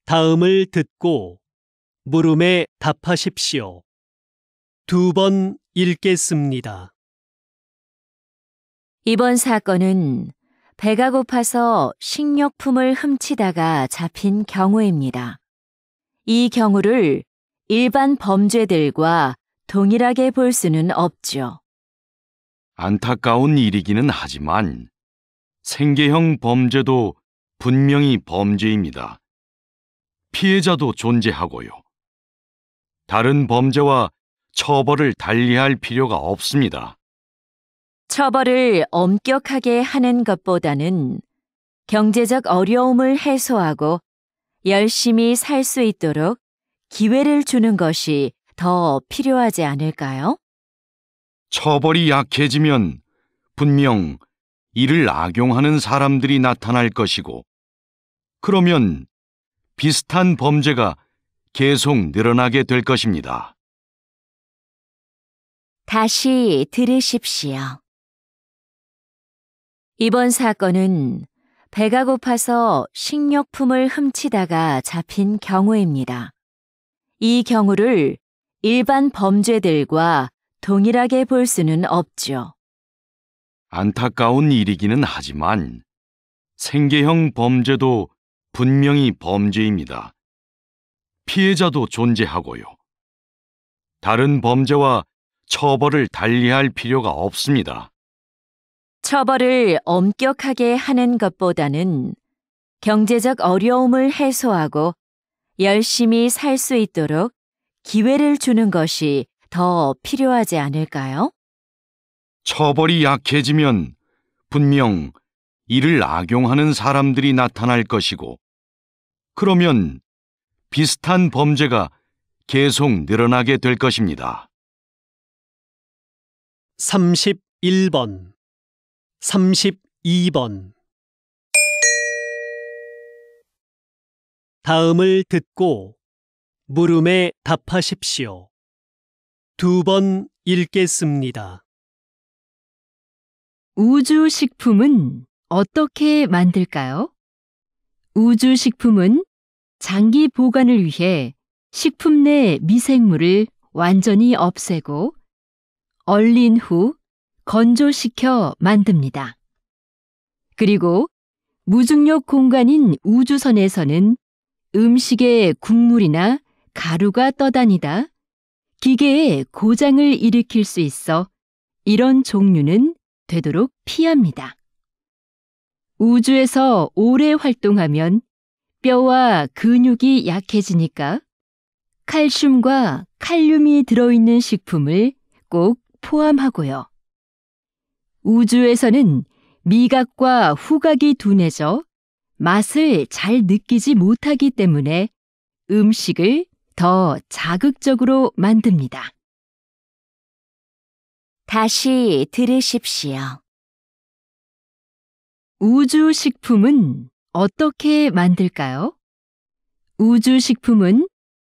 다음을 듣고 물음에 답하십시오. 2번 읽겠습니다. 이번 사건은 배가 고파서 식료품을 훔치다가 잡힌 경우입니다. 이 경우를 일반 범죄들과 동일하게 볼 수는 없죠. 안타까운 일이기는 하지만 생계형 범죄도 분명히 범죄입니다. 피해자도 존재하고요. 다른 범죄와 처벌을 달리할 필요가 없습니다. 처벌을 엄격하게 하는 것보다는 경제적 어려움을 해소하고 열심히 살 수 있도록 기회를 주는 것이 더 필요하지 않을까요? 처벌이 약해지면 분명 이를 악용하는 사람들이 나타날 것이고, 그러면 비슷한 범죄가 계속 늘어나게 될 것입니다. 다시 들으십시오. 이번 사건은 배가 고파서 식료품을 훔치다가 잡힌 경우입니다. 이 경우를 일반 범죄들과 동일하게 볼 수는 없죠. 안타까운 일이기는 하지만 생계형 범죄도 분명히 범죄입니다. 피해자도 존재하고요. 다른 범죄와 처벌을 달리할 필요가 없습니다. 처벌을 엄격하게 하는 것보다는 경제적 어려움을 해소하고 열심히 살 수 있도록 기회를 주는 것이 더 필요하지 않을까요? 처벌이 약해지면 분명 이를 악용하는 사람들이 나타날 것이고, 그러면 비슷한 범죄가 계속 늘어나게 될 것입니다. 31번, 32번. 다음을 듣고 물음에 답하십시오. 2번 읽겠습니다. 우주식품은 어떻게 만들까요? 우주식품은 장기 보관을 위해 식품 내 미생물을 완전히 없애고 얼린 후 건조시켜 만듭니다. 그리고 무중력 공간인 우주선에서는 음식에 국물이나 가루가 떠다니다 기계에 고장을 일으킬 수 있어 이런 종류는 되도록 피합니다. 우주에서 오래 활동하면 뼈와 근육이 약해지니까 칼슘과 칼륨이 들어있는 식품을 꼭 포함하고요. 우주에서는 미각과 후각이 둔해져 맛을 잘 느끼지 못하기 때문에 음식을 더 자극적으로 만듭니다. 다시 들으십시오. 우주식품은 어떻게 만들까요? 우주식품은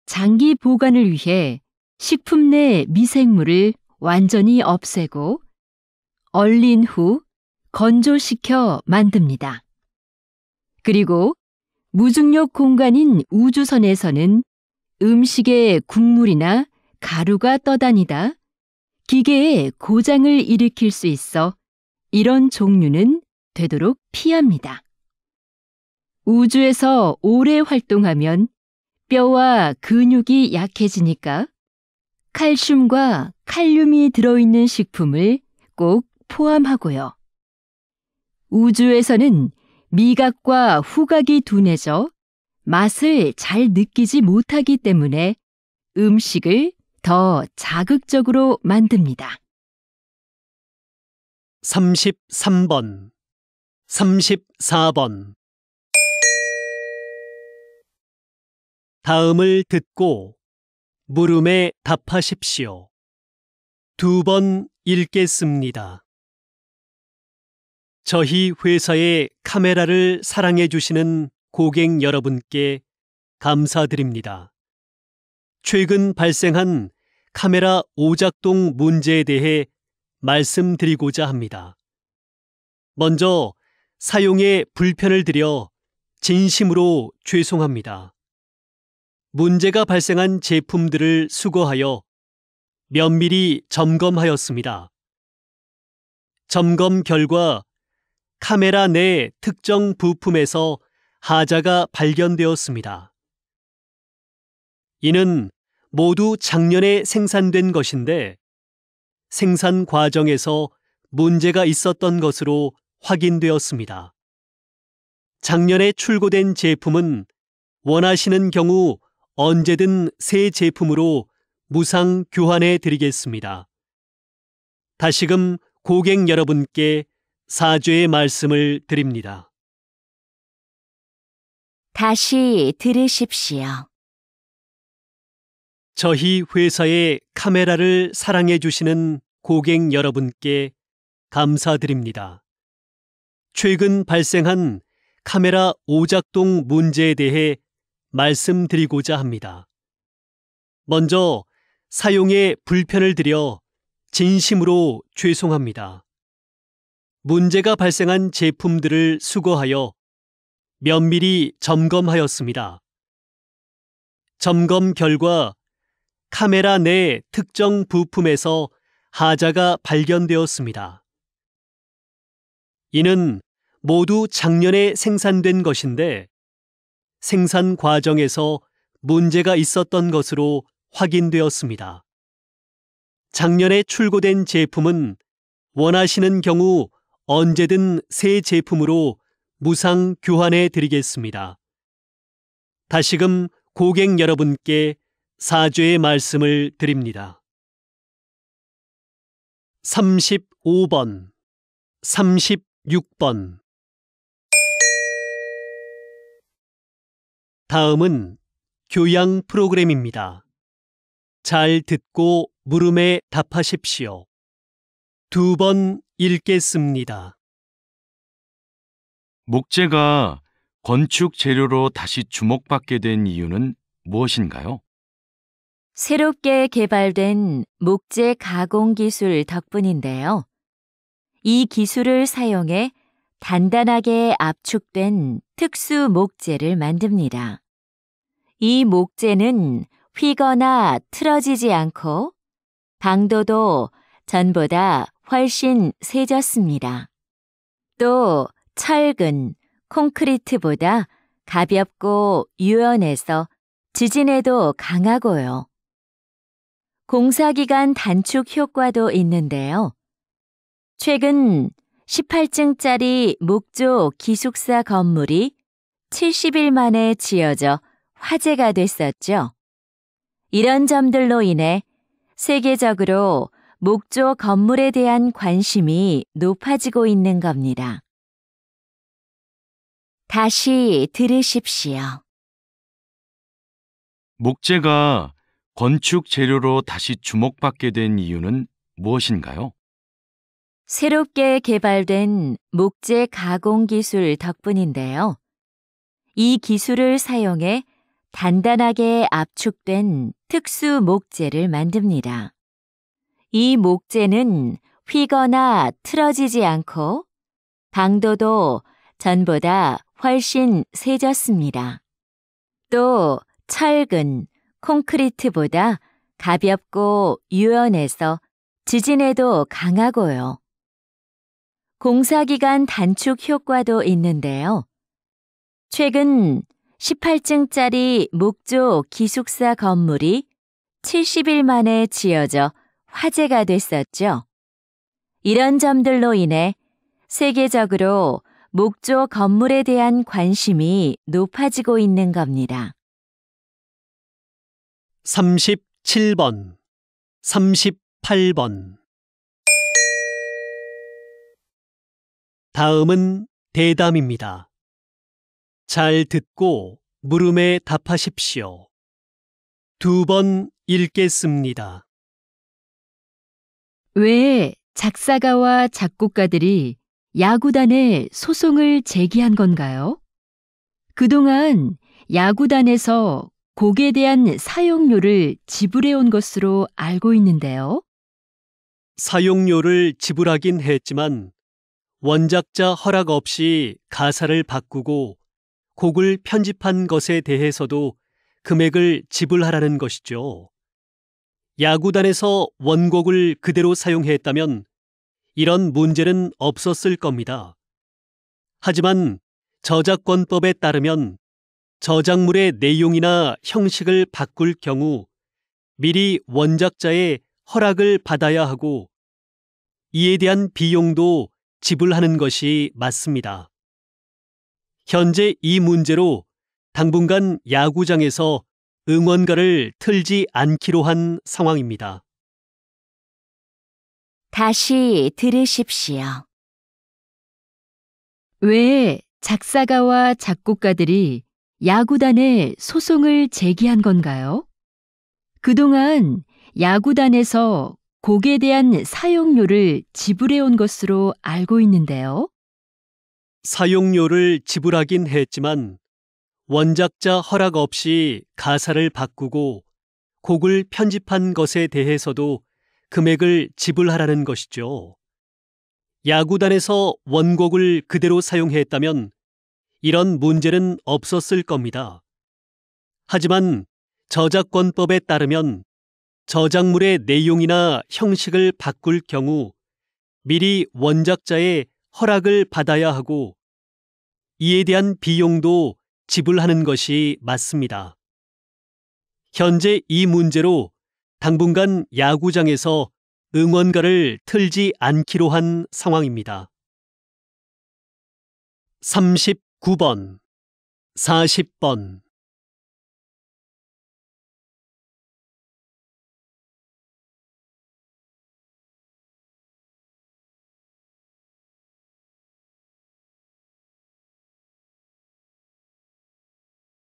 장기 보관을 위해 식품 내 미생물을 완전히 없애고 얼린 후 건조시켜 만듭니다. 그리고 무중력 공간인 우주선에서는 음식에 국물이나 가루가 떠다니다 기계에 고장을 일으킬 수 있어 이런 종류는 되도록 피합니다. 우주에서 오래 활동하면 뼈와 근육이 약해지니까 칼슘과 칼륨이 들어있는 식품을 꼭 포함하고요. 우주에서는 미각과 후각이 둔해져 맛을 잘 느끼지 못하기 때문에 음식을 더 자극적으로 만듭니다. 33번, 34번. 다음을 듣고 물음에 답하십시오. 2번 읽겠습니다. 저희 회사의 카메라를 사랑해 주시는 고객 여러분께 감사드립니다. 최근 발생한 카메라 오작동 문제에 대해 말씀드리고자 합니다. 먼저 사용에 불편을 드려 진심으로 죄송합니다. 문제가 발생한 제품들을 수거하여 면밀히 점검하였습니다. 점검 결과 카메라 내 특정 부품에서 하자가 발견되었습니다. 이는 모두 작년에 생산된 것인데 생산 과정에서 문제가 있었던 것으로 확인되었습니다. 작년에 출고된 제품은 원하시는 경우 언제든 새 제품으로 무상 교환해 드리겠습니다. 다시금 고객 여러분께 사죄의 말씀을 드립니다. 다시 들으십시오. 저희 회사의 카메라를 사랑해 주시는 고객 여러분께 감사드립니다. 최근 발생한 카메라 오작동 문제에 대해 말씀드리고자 합니다. 먼저 사용에 불편을 드려 진심으로 죄송합니다. 문제가 발생한 제품들을 수거하여 면밀히 점검하였습니다. 점검 결과 카메라 내 특정 부품에서 하자가 발견되었습니다. 이는 모두 작년에 생산된 것인데 생산 과정에서 문제가 있었던 것으로 확인되었습니다. 작년에 출고된 제품은 원하시는 경우 언제든 새 제품으로 무상 교환해 드리겠습니다. 다시금 고객 여러분께 사죄의 말씀을 드립니다. 35번, 36번. 다음은 교양 프로그램입니다. 잘 듣고 물음에 답하십시오. 2번 읽겠습니다. 목재가 건축 재료로 다시 주목받게 된 이유는 무엇인가요? 새롭게 개발된 목재 가공 기술 덕분인데요. 이 기술을 사용해 단단하게 압축된 특수 목재를 만듭니다. 이 목재는 휘거나 틀어지지 않고 방도도 전보다 훨씬 세졌습니다. 또 철근, 콘크리트보다 가볍고 유연해서 지진에도 강하고요. 공사기간 단축 효과도 있는데요. 최근 18층짜리 목조 기숙사 건물이 70일 만에 지어져 화제가 됐었죠. 이런 점들로 인해 세계적으로 목조 건물에 대한 관심이 높아지고 있는 겁니다. 다시 들으십시오. 목재가 건축 재료로 다시 주목받게 된 이유는 무엇인가요? 새롭게 개발된 목재 가공 기술 덕분인데요. 이 기술을 사용해 단단하게 압축된 특수 목재를 만듭니다. 이 목재는 휘거나 틀어지지 않고 방도도 전보다 훨씬 세졌습니다. 또 철근, 콘크리트보다 가볍고 유연해서 지진에도 강하고요. 공사기간 단축 효과도 있는데요. 최근 18층짜리 목조 기숙사 건물이 70일 만에 지어져 화제가 됐었죠. 이런 점들로 인해 세계적으로 목조 건물에 대한 관심이 높아지고 있는 겁니다. 37번, 38번. 다음은 대담입니다. 잘 듣고 물음에 답하십시오. 2번 읽겠습니다. 왜 작사가와 작곡가들이 야구단에 소송을 제기한 건가요? 그동안 야구단에서 곡에 대한 사용료를 지불해온 것으로 알고 있는데요. 사용료를 지불하긴 했지만 원작자 허락 없이 가사를 바꾸고 곡을 편집한 것에 대해서도 금액을 지불하라는 것이죠. 야구단에서 원곡을 그대로 사용했다면 이런 문제는 없었을 겁니다. 하지만 저작권법에 따르면 저작물의 내용이나 형식을 바꿀 경우 미리 원작자의 허락을 받아야 하고 이에 대한 비용도 지불하는 것이 맞습니다. 현재 이 문제로 당분간 야구장에서 응원가를 틀지 않기로 한 상황입니다. 다시 들으십시오. 왜 작사가와 작곡가들이 야구단에 소송을 제기한 건가요? 그동안 야구단에서 곡에 대한 사용료를 지불해온 것으로 알고 있는데요. 사용료를 지불하긴 했지만 원작자 허락 없이 가사를 바꾸고 곡을 편집한 것에 대해서도 금액을 지불하라는 것이죠. 야구단에서 원곡을 그대로 사용했다면 이런 문제는 없었을 겁니다. 하지만 저작권법에 따르면 저작물의 내용이나 형식을 바꿀 경우 미리 원작자의 허락을 받아야 하고 이에 대한 비용도 지불하는 것이 맞습니다. 현재 이 문제로 당분간 야구장에서 응원가를 틀지 않기로 한 상황입니다. 39번, 40번